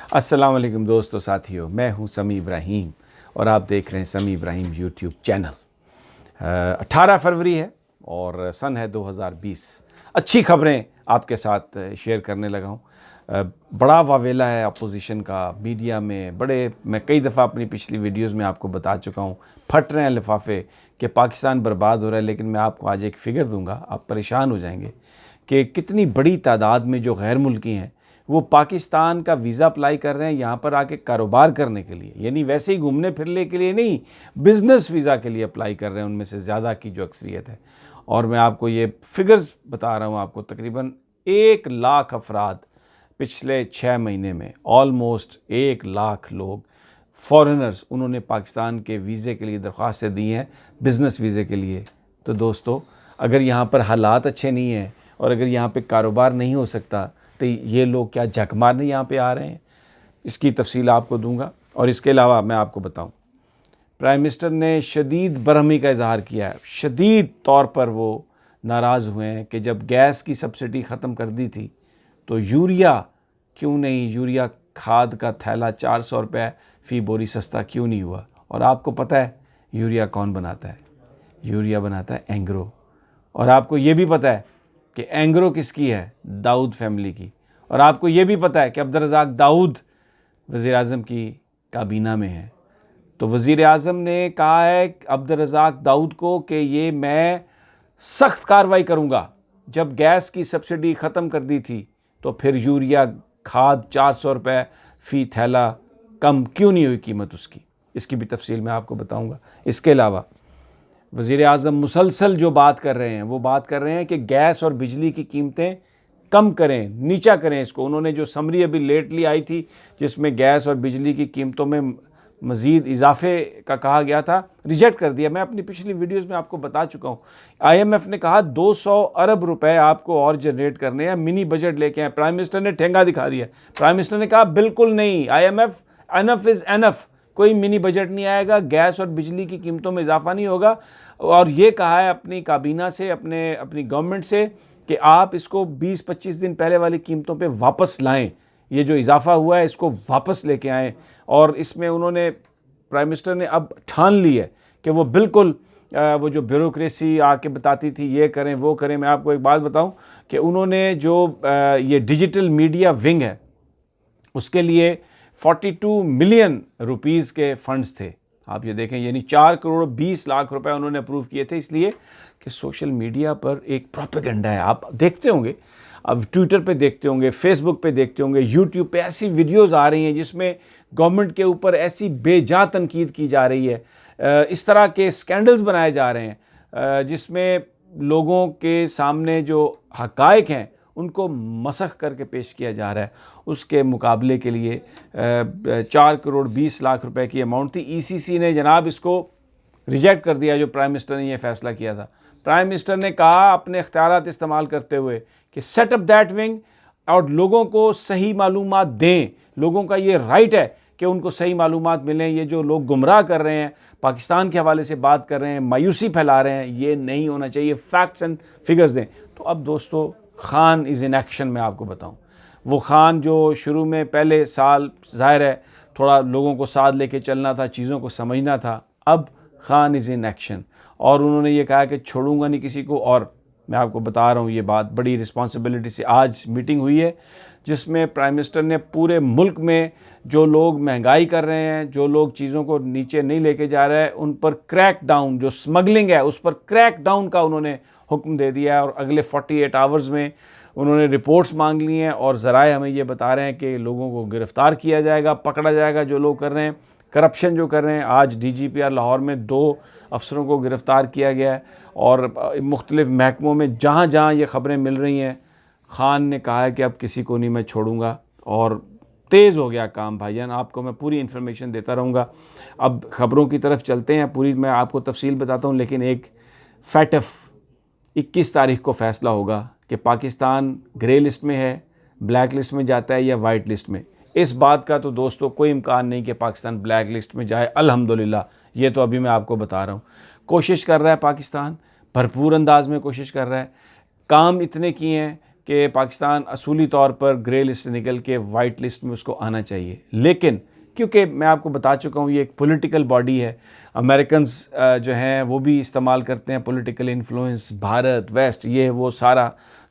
अस्सलाम वालेकुम दोस्तों साथियों, मैं हूं समी इब्राहिम और आप देख रहे हैं समी इब्राहिम यूट्यूब चैनल। 18 फरवरी है और सन है 2020। अच्छी खबरें आपके साथ शेयर करने लगा हूं। बड़ा वावेला है अपोजिशन का मीडिया में। मैं कई दफ़ा अपनी पिछली वीडियोस में आपको बता चुका हूं, फट रहे हैं लिफाफे कि पाकिस्तान बर्बाद हो रहा है। लेकिन मैं आपको आज एक फ़िगर दूंगा, आप परेशान हो जाएंगे कि कितनी बड़ी तादाद में जो गैर मुल्की हैं वो पाकिस्तान का वीज़ा अप्लाई कर रहे हैं यहाँ पर आके कारोबार करने के लिए, यानी वैसे ही घूमने फिरने के लिए नहीं, बिज़नेस वीज़ा के लिए अप्लाई कर रहे हैं उनमें से ज़्यादा की जो अक्सरियत है। और मैं आपको ये फ़िगर्स बता रहा हूँ, आपको तकरीबन 1 लाख अफराद पिछले 6 महीने में, ऑलमोस्ट 1 लाख लोग फॉरेनर्स उन्होंने पाकिस्तान के वीज़े के लिए दरख्वास्तें दी हैं, बिज़नेस वीज़े के लिए। तो दोस्तों, अगर यहाँ पर हालात अच्छे नहीं हैं और अगर यहाँ पे कारोबार नहीं हो सकता तो ये लोग क्या झक मारने यहाँ पे आ रहे हैं, इसकी तफसील आपको दूंगा। और इसके अलावा मैं आपको बताऊं, प्राइम मिनिस्टर ने शदीद बरहमी का इजहार किया है। शदीद तौर पर वो नाराज़ हुए हैं कि जब गैस की सब्सिडी ख़त्म कर दी थी तो यूरिया क्यों नहीं, यूरिया खाद का थैला 400 रुपये फ़ी बोरी सस्ता क्यों नहीं हुआ। और आपको पता है यूरिया कौन बनाता है? यूरिया बनाता है एंग्रो। और आपको ये भी पता है कि एंग्रो किसकी है? दाऊद फैमिली की। और आपको ये भी पता है कि अब्दुल रज़ाक दाऊद वज़ीर आज़म की काबीना में है। तो वज़ीर आज़म ने कहा है अब्दुल रज़ाक दाऊद को कि ये मैं सख्त कार्रवाई करूँगा। जब गैस की सब्सिडी ख़त्म कर दी थी तो फिर यूरिया खाद 400 रुपये फ़ी थैला कम क्यों नहीं हुई कीमत उसकी, इसकी भी तफसील मैं आपको बताऊँगा। इसके अलावा वज़ीर आज़म मुसलसल जो बात कर रहे हैं, वो बात कर रहे हैं कि गैस और बिजली की कीमतें कम करें, नीचा करें इसको। उन्होंने जो समरी अभी लेटली आई थी जिसमें गैस और बिजली की कीमतों में मज़ीद इजाफे का कहा गया था, रिजेक्ट कर दिया। मैं अपनी पिछली वीडियोस में आपको बता चुका हूँ। IMF ने कहा 200 अरब रुपए आपको और जनरेट करने हैं, मिनी बजट लेके आए। प्राइम मिनिस्टर ने ठेंगा दिखा दिया। प्राइम मिनिस्टर ने कहा बिल्कुल नहीं, IMF एनफ इज़ एनफ, कोई मिनी बजट नहीं आएगा, गैस और बिजली की कीमतों में इजाफा नहीं होगा। और ये कहा है अपनी काबीना से, अपनी गवर्नमेंट से कि आप इसको 20-25 दिन पहले वाली कीमतों पे वापस लाएं, ये जो इजाफा हुआ है इसको वापस लेके आएँ। और इसमें उन्होंने, प्राइम मिनिस्टर ने अब ठान ली है कि वो बिल्कुल वो जो ब्यूरोक्रेसी आके बताती थी ये करें वो करें। मैं आपको एक बात बताऊं कि उन्होंने जो ये डिजिटल मीडिया विंग है उसके लिए 42 मिलियन रुपीज़ के फंड्स थे। आप ये देखें, यानी 4 करोड़ 20 लाख रुपए उन्होंने अप्रूव किए थे, इसलिए कि सोशल मीडिया पर एक प्रोपेगेंडा है। आप देखते होंगे, अब ट्विटर पे देखते होंगे, फेसबुक पे देखते होंगे, यूट्यूब पे ऐसी वीडियोस आ रही हैं जिसमें गवर्नमेंट के ऊपर ऐसी बेजा तनकीद की जा रही है, इस तरह के स्कैंडल्स बनाए जा रहे हैं जिसमें लोगों के सामने जो हक़ाइक़ हैं उनको मसख करके पेश किया जा रहा है। उसके मुकाबले के लिए 4 करोड़ 20 लाख रुपए की अमाउंट थी। ECC ने जनाब इसको रिजेक्ट कर दिया, जो प्राइम मिनिस्टर ने यह फ़ैसला किया था। प्राइम मिनिस्टर ने कहा अपने इख्तियारात इस्तेमाल करते हुए कि सेट अप दैट विंग और लोगों को सही मालूमात दें। लोगों का ये राइट है कि उनको सही मालूमात मिलें। ये जो लोग गुमराह कर रहे हैं, पाकिस्तान के हवाले से बात कर रहे हैं, मायूसी फैला रहे हैं, ये नहीं होना चाहिए। फैक्ट्स एंड फिगर्स दें। तो अब दोस्तों, खान इज़ इन एक्शन। मैं आपको बताऊं, वो खान जो शुरू में पहले साल ज़ाहिर है थोड़ा लोगों को साथ लेके चलना था, चीज़ों को समझना था, अब खान इज़ इन एक्शन। और उन्होंने ये कहा कि छोड़ूंगा नहीं किसी को। और मैं आपको बता रहा हूँ ये बात बड़ी रिस्पॉन्सिबिलिटी से। आज मीटिंग हुई है जिसमें प्राइम मिनिस्टर ने पूरे मुल्क में जो लोग महंगाई कर रहे हैं, जो लोग चीज़ों को नीचे नहीं लेके जा रहे हैं, उन पर क्रैक डाउन, जो स्मगलिंग है उस पर क्रैक डाउन का उन्होंने हुक्म दे दिया है। और अगले 48 आवर्स में उन्होंने रिपोर्ट्स मांग ली हैं और ज़राए हमें ये बता रहे हैं कि लोगों को गिरफ़्तार किया जाएगा, पकड़ा जाएगा जो लोग कर रहे हैं करप्शन, जो कर रहे हैं। आज DGPR लाहौर में 2 अफसरों को गिरफ़्तार किया गया है। और मुख्तलिफ़ महकमों में जहाँ जहाँ ये ख़बरें मिल रही हैं, खान ने कहा है कि अब किसी को नहीं मैं छोड़ूंगा। और तेज़ हो गया काम भाईजान, आपको मैं पूरी इन्फॉर्मेशन देता रहूँगा। अब ख़बरों की तरफ चलते हैं, पूरी मैं आपको तफसील बताता हूँ। लेकिन एक फैटफ 21 तारीख को फ़ैसला होगा कि पाकिस्तान ग्रे लिस्ट में है, ब्लैक लिस्ट में जाता है या वाइट लिस्ट में। इस बात का तो दोस्तों कोई इम्कान नहीं कि पाकिस्तान ब्लैक लिस्ट में जाए, अल्हम्दुलिल्लाह। ये तो अभी मैं आपको बता रहा हूँ, कोशिश कर रहा है पाकिस्तान, भरपूर अंदाज में कोशिश कर रहा है। काम इतने किए हैं कि पाकिस्तान असूली तौर पर ग्रे लिस्ट से निकल के वाइट लिस्ट में उसको आना चाहिए, लेकिन क्योंकि मैं आपको बता चुका हूँ ये एक पॉलिटिकल बॉडी है, अमेरिकन्स जो हैं वो भी इस्तेमाल करते हैं पॉलिटिकल इन्फ्लुएंस, भारत वेस्ट ये वो सारा,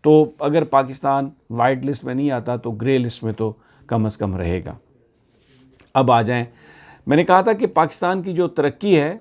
तो अगर पाकिस्तान वाइट लिस्ट में नहीं आता तो ग्रे लिस्ट में तो कम से कम रहेगा। अब आ जाएं, मैंने कहा था कि पाकिस्तान की जो तरक्की है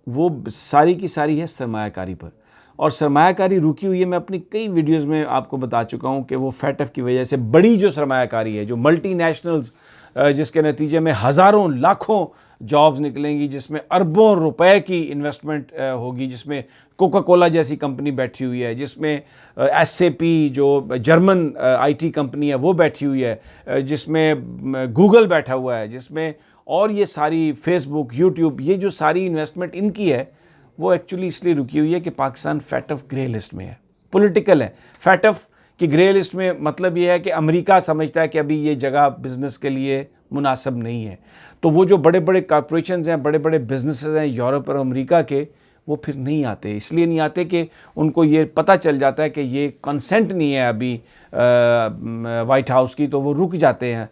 वो सारी की सारी है सरमायाकारी पर, और सरमायाकारी रुकी हुई है। मैं अपनी कई वीडियोस में आपको बता चुका हूँ कि वो फैटफ की वजह से बड़ी जो सरमायाकारी है, जो मल्टीनेशनल्स जिसके नतीजे में हज़ारों लाखों जॉब्स निकलेंगी, जिसमें अरबों रुपए की इन्वेस्टमेंट होगी, जिसमें कोका कोला जैसी कंपनी बैठी हुई है, जिसमें SAP जो जर्मन IT कंपनी है वो बैठी हुई है, जिसमें गूगल बैठा हुआ है, जिसमें और ये सारी फेसबुक, यूट्यूब, ये जो सारी इन्वेस्टमेंट इनकी है वो एक्चुअली इसलिए रुकी हुई है कि पाकिस्तान फैटफ ग्रे लिस्ट में है, पॉलिटिकल है। फैटफ की ग्रे लिस्ट में मतलब ये है कि अमेरिका समझता है कि अभी ये जगह बिज़नेस के लिए मुनासिब नहीं है, तो वो जो बड़े बड़े कॉरपोरेशंस हैं, बड़े बड़े बिजनेसेस हैं यूरोप और अमेरिका के, वो फिर नहीं आते। इसलिए नहीं आते कि उनको ये पता चल जाता है कि ये कंसेंट नहीं है अभी वाइट हाउस की, तो वो रुक जाते हैं।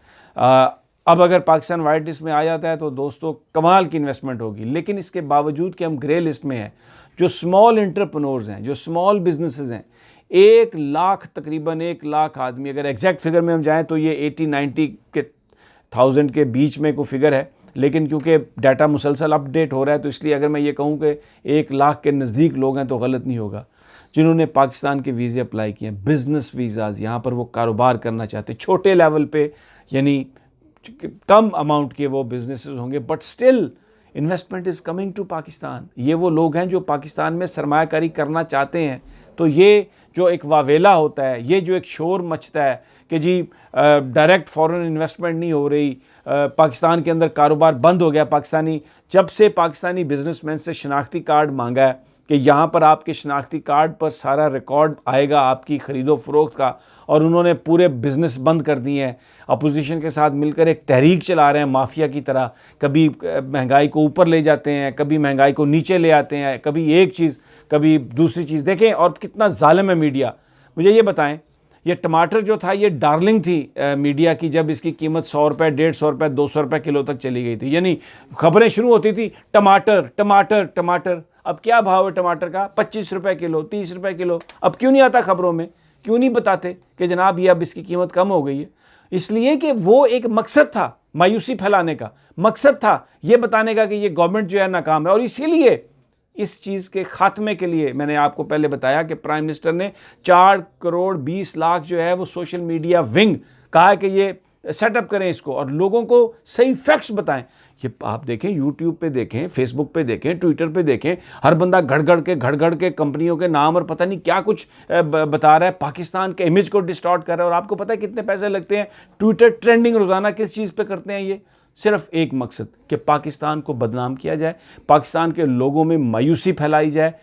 अब अगर पाकिस्तान वाइट लिस्ट में आ जाता है तो दोस्तों कमाल की इन्वेस्टमेंट होगी, लेकिन इसके बावजूद कि हम ग्रे लिस्ट में हैं, जो स्मॉल एंटरप्रेन्योर्स हैं, जो स्मॉल बिजनेसेस हैं, 1 लाख तकरीबन 1 लाख आदमी, अगर एग्जैक्ट फिगर में हम जाएं तो ये 80-90 के 1000 के बीच में कोई फिगर है, लेकिन क्योंकि डाटा मुसलसल अपडेट हो रहा है तो इसलिए अगर मैं ये कहूँ कि 1 लाख के नज़दीक लोग हैं तो गलत नहीं होगा, जिन्होंने पाकिस्तान के वीज़े अप्लाई किए हैं, बिज़नेस वीज़ाज़, यहाँ पर वो कारोबार करना चाहते, छोटे लेवल पे, यानी कम अमाउंट के वो बिजनेसेस होंगे, but still investment is coming to Pakistan. ये वो लोग हैं जो पाकिस्तान में सरमायाकारी करना चाहते हैं। तो ये जो एक वावेला होता है, ये जो एक शोर मचता है कि जी डायरेक्ट फॉरेन इन्वेस्टमेंट नहीं हो रही, पाकिस्तान के अंदर कारोबार बंद हो गया, जब से पाकिस्तानी बिजनेसमैन से शनाख्ती कार्ड मांगा है कि यहाँ पर आपके शनाख्ती कार्ड पर सारा रिकॉर्ड आएगा आपकी ख़रीदो फरोख्त का, और उन्होंने पूरे बिज़नेस बंद कर दिए हैं। अपोजिशन के साथ मिलकर एक तहरीक चला रहे हैं माफिया की तरह, कभी महंगाई को ऊपर ले जाते हैं, कभी महंगाई को नीचे ले आते हैं, कभी एक चीज़ कभी दूसरी चीज़। देखें और कितना जालिम है मीडिया। मुझे ये बताएं, ये टमाटर जो था ये डार्लिंग थी मीडिया की, जब इसकी कीमत 100 रुपये, 150 रुपये, 200 रुपये किलो तक चली गई थी, यानी खबरें शुरू होती थी टमाटर टमाटर टमाटर। अब क्या भाव है टमाटर का? 25 रुपये किलो, 30 रुपये किलो। अब क्यों नहीं आता खबरों में, क्यों नहीं बताते कि जनाब ये अब इसकी कीमत कम हो गई है? इसलिए कि वो एक मकसद था, मायूसी फैलाने का मकसद था, ये बताने का कि ये गवर्नमेंट जो है नाकाम है। और इसीलिए इस चीज़ के ख़ात्मे के लिए मैंने आपको पहले बताया कि प्राइम मिनिस्टर ने 4 करोड़ 20 लाख जो है वो सोशल मीडिया विंग कहा है कि ये सेटअप करें इसको और लोगों को सही फैक्ट्स बताएं। ये आप देखें, यूट्यूब पे देखें, फेसबुक पे देखें, ट्विटर पे देखें, हर बंदा घड़ के कंपनियों के नाम और पता नहीं क्या कुछ बता रहा है, पाकिस्तान के इमेज को डिस्टॉर्ट कर रहा है। और आपको पता है कितने पैसे लगते हैं? ट्विटर ट्रेंडिंग रोज़ाना किस चीज़ पे करते हैं? ये सिर्फ एक मकसद कि पाकिस्तान को बदनाम किया जाए, पाकिस्तान के लोगों में मायूसी फैलाई जाए।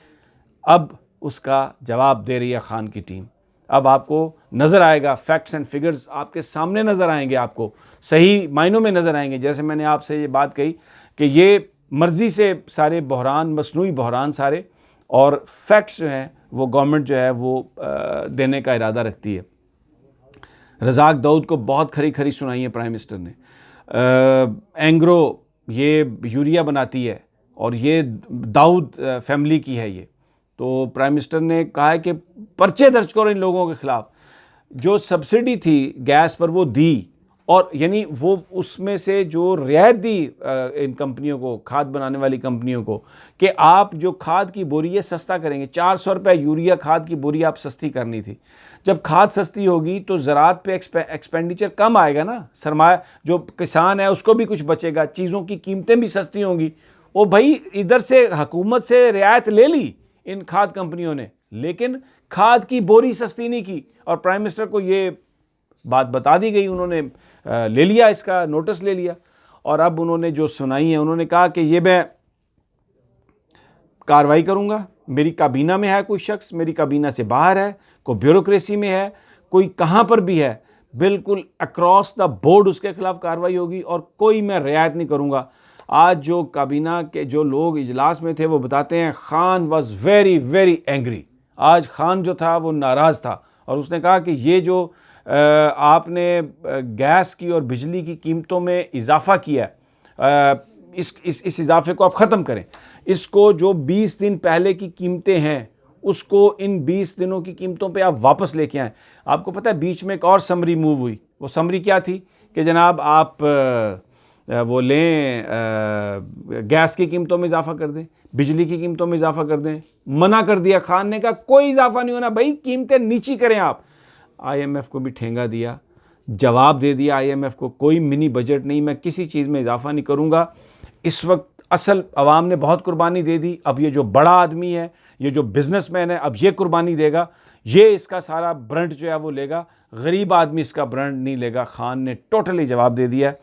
अब उसका जवाब दे रही है खान की टीम। अब आपको नज़र आएगा, फैक्ट्स एंड फिगर्स आपके सामने नज़र आएंगे, आपको सही मायनों में नज़र आएंगे। जैसे मैंने आपसे ये बात कही कि ये मर्ज़ी से सारे बहरान, मसनूई बहरान सारे, और फैक्ट्स जो हैं वो गवर्नमेंट जो है वो देने का इरादा रखती है। रज़ाक दाऊद को बहुत खरी खरी सुनाई है प्राइम मिनिस्टर ने। एंग्रो ये यूरिया बनाती है और ये दाऊद फैमिली की है ये, तो प्राइम मिनिस्टर ने कहा है कि पर्चे दर्ज करो इन लोगों के ख़िलाफ़। जो सब्सिडी थी गैस पर वो दी, और यानी वो उसमें से जो रियायत दी इन कंपनियों को, खाद बनाने वाली कंपनियों को, कि आप जो खाद की बोरी है सस्ता करेंगे। 400 रुपये यूरिया खाद की बोरी आप सस्ती करनी थी। जब खाद सस्ती होगी तो ज़राअत पे एक्सपेंडिचर कम आएगा ना, सरमाया जो किसान है उसको भी कुछ बचेगा, चीज़ों की कीमतें भी सस्ती होंगी। वो भाई इधर से हुकूमत से रियायत ले ली इन खाद कंपनियों ने, लेकिन खाद की बोरी सस्ती नहीं की। और प्राइम मिनिस्टर को ये बात बता दी गई, उन्होंने ले लिया, इसका नोटिस ले लिया। और अब उन्होंने जो सुनाई है, उन्होंने कहा कि ये मैं कार्रवाई करूंगा। मेरी काबीना में है कोई शख्स, मेरी काबीना से बाहर है, कोई ब्यूरोक्रेसी में है, कोई कहाँ पर भी है, बिल्कुल अक्रॉस द बोर्ड उसके खिलाफ कार्रवाई होगी और कोई मैं रियायत नहीं करूँगा। आज जो काबीना के जो लोग इजलास में थे वो बताते हैं Khan was very very angry. आज खान जो था वो नाराज़ था और उसने कहा कि ये जो आपने गैस की और बिजली की कीमतों में इजाफा किया है, इस इजाफे को आप ख़त्म करें। इसको जो 20 दिन पहले की कीमतें हैं उसको इन 20 दिनों की कीमतों पे आप वापस लेके आएँ। आपको पता है बीच में एक और समरी मूव हुई, वो समरी क्या थी कि जनाब आप वो लें, गैस की कीमतों में इजाफा कर दें, बिजली की कीमतों में इजाफा कर दें। मना कर दिया खान ने, कहा कोई इजाफा नहीं होना भाई, कीमतें नीची करें आप। IMF को भी ठेंगा दिया, जवाब दे दिया IMF को, कोई मिनी बजट नहीं, मैं किसी चीज़ में इजाफा नहीं करूँगा। इस वक्त असल अवाम ने बहुत कुर्बानी दे दी, अब ये जो बड़ा आदमी है, ये जो बिजनेसमैन है, अब ये कुर्बानी देगा, ये इसका सारा ब्रांड जो है वो लेगा, गरीब आदमी इसका ब्रांड नहीं लेगा। खान ने टोटली जवाब दे दिया।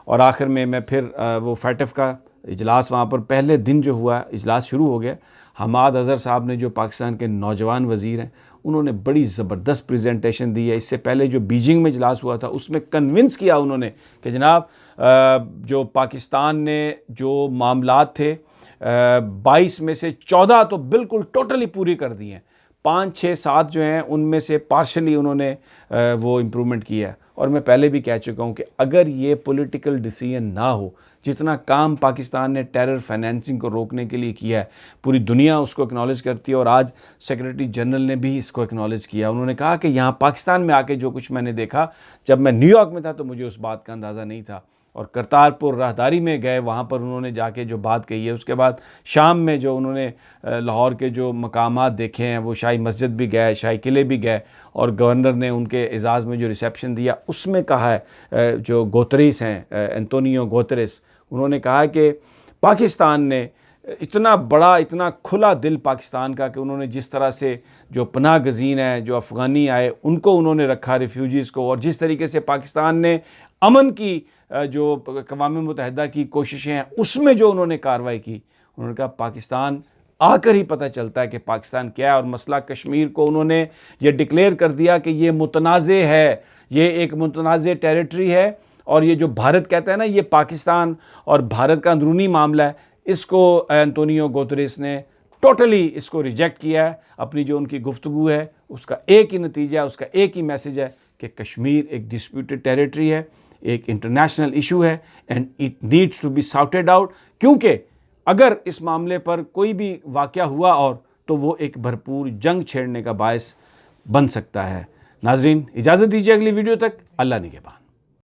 और आखिर में मैं फिर वो फैटफ का इजलास वहाँ पर पहले दिन जो हुआ इजलास शुरू हो गया। हमाद अज़हर साहब ने, जो पाकिस्तान के नौजवान वज़ीर हैं, उन्होंने बड़ी ज़बरदस्त प्रेजेंटेशन दी है। इससे पहले जो बीजिंग में इजलास हुआ था उसमें कन्विंस किया उन्होंने कि जनाब जो पाकिस्तान ने जो मामलात थे 22 में से 14 तो बिल्कुल टोटली पूरी कर दी हैं, 5, 6, 7 जो हैं उनमें से पार्शली उन्होंने वो इम्प्रूवमेंट किया है। और मैं पहले भी कह चुका हूँ कि अगर ये पॉलिटिकल डिसीजन ना हो, जितना काम पाकिस्तान ने टेरर फाइनेंसिंग को रोकने के लिए किया है, पूरी दुनिया उसको एक्नॉलेज करती है। और आज सेक्रेटरी जनरल ने भी इसको एक्नॉलेज किया। उन्होंने कहा कि यहाँ पाकिस्तान में आके जो कुछ मैंने देखा, जब मैं न्यूयॉर्क में था तो मुझे उस बात का अंदाज़ा नहीं था। और करतारपुर राहदारी में गए, वहाँ पर उन्होंने जाके जो बात कही है, उसके बाद शाम में जो उन्होंने लाहौर के जो मकामात देखे हैं, वो शाही मस्जिद भी गए, शाही किले भी गए, और गवर्नर ने उनके एजाज़ में जो रिसेप्शन दिया उसमें कहा है, जो गोतरीस हैं, एंटोनियो गोतरेस, उन्होंने कहा कि पाकिस्तान ने इतना बड़ा, इतना खुला दिल पाकिस्तान का, कि उन्होंने जिस तरह से जो पनाह गज़ीन है, जो अफ़गानी आए, उनको उन्होंने रखा, रिफ्यूजीज़ को, और जिस तरीके से पाकिस्तान ने अमन की जो अक़वाम मुत्तहिदा की कोशिशें हैं उसमें जो उन्होंने कार्रवाई की, उन्होंने कहा पाकिस्तान आकर ही पता चलता है कि पाकिस्तान क्या है। और मसला कश्मीर को उन्होंने ये डिक्लेयर कर दिया कि ये मुतनाज़े है, ये एक मुतनाज़े टेरिटरी है, और ये जो भारत कहता है ना, ये पाकिस्तान और भारत का अंदरूनी मामला है। इसको एंटोनियो गुतेरेस ने टोटली इसको रिजेक्ट किया है। अपनी जो उनकी गुफ्तगू है उसका एक ही नतीजा, उसका एक ही मैसेज है कि कश्मीर एक डिस्प्यूटेड टेरिटरी है, एक इंटरनेशनल इशू है, and it needs to be sorted out. क्योंकि अगर इस मामले पर कोई भी वाक़या हुआ और, तो वो एक भरपूर जंग छेड़ने का बायस बन सकता है। नाजरीन, इजाज़त दीजिए अगली वीडियो तक। अल्लाह निगहबान।